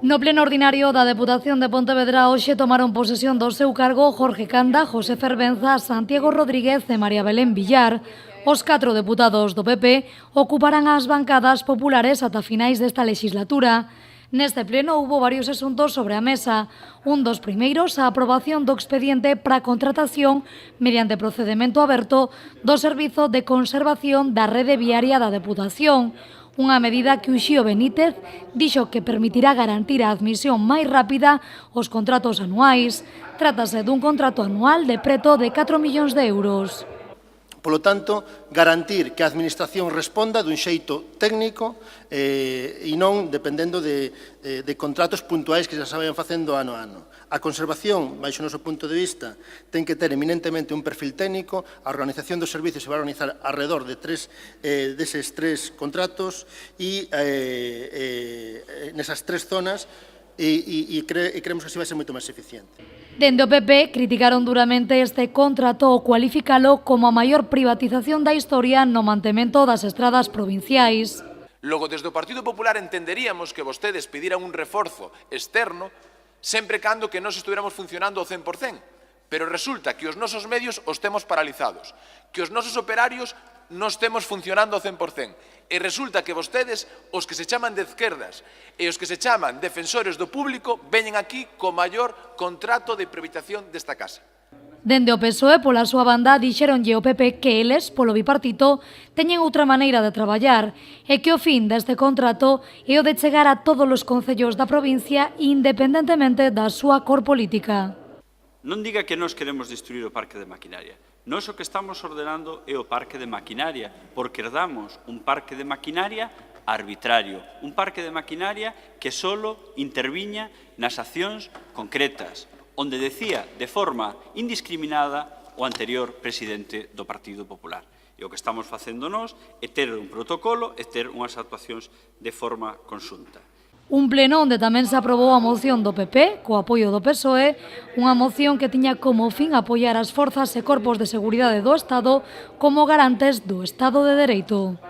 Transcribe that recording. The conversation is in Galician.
No pleno ordinario da Deputación de Pontevedra hoxe tomaron posesión do seu cargo Jorge Canda, José Fervenza, Santiago Rodríguez e María Belén Villar. Os 4 deputados do PP ocuparán as bancadas populares ata finais desta legislatura. Neste pleno hubo varios asuntos sobre a mesa. Un dos primeiros, a aprobación do expediente para contratación mediante procedemento aberto do Servizo de Conservación da Rede Viaria da Deputación. Unha medida que Uxío Benítez dixo que permitirá garantir a admisión máis rápida aos contratos anuais. Trátase dun contrato anual de preto de 4 millóns de euros. Polo tanto, garantir que a Administración responda dun xeito técnico e non dependendo de contratos puntuais que se saben facendo ano a ano. A conservación, baixo o noso punto de vista, ten que ter eminentemente un perfil técnico, a organización dos servicios se vai organizar alrededor de deses tres contratos e nesas tres zonas e creemos que así vai ser moito máis eficiente. Dende o PP criticaron duramente este contrato ou cualifícalo como a maior privatización da historia no mantemento das estradas provinciais. Logo, desde o Partido Popular entenderíamos que vostedes pediran un reforzo externo sempre cando que nós estuviéramos funcionando ao 100%, pero resulta que os nosos medios os temos paralizados, que os nosos operarios non estemos funcionando ao 100%. E resulta que vostedes, os que se chaman de esquerdas e os que se chaman defensores do público, veñen aquí co maior contrato de privatización desta casa. Dende o PSOE, pola súa banda, dixeronlle ao PP que eles, polo bipartito, teñen outra maneira de traballar e que o fin deste contrato é o de chegar a todos os concellos da provincia independentemente da súa cor política. Non diga que nós queremos destruir o parque de maquinaria. Nós o que estamos ordenando é o parque de maquinaria, porque herdamos un parque de maquinaria arbitrario, un parque de maquinaria que solo interviña nas accións concretas, onde decía de forma indiscriminada o anterior presidente do Partido Popular. E o que estamos facendo nós é ter un protocolo e ter unhas actuacións de forma conxunta. Un pleno onde tamén se aprobou a moción do PP, co apoio do PSOE, unha moción que tiña como fin apoiar as forzas e corpos de seguridade do Estado como garantes do Estado de Dereito.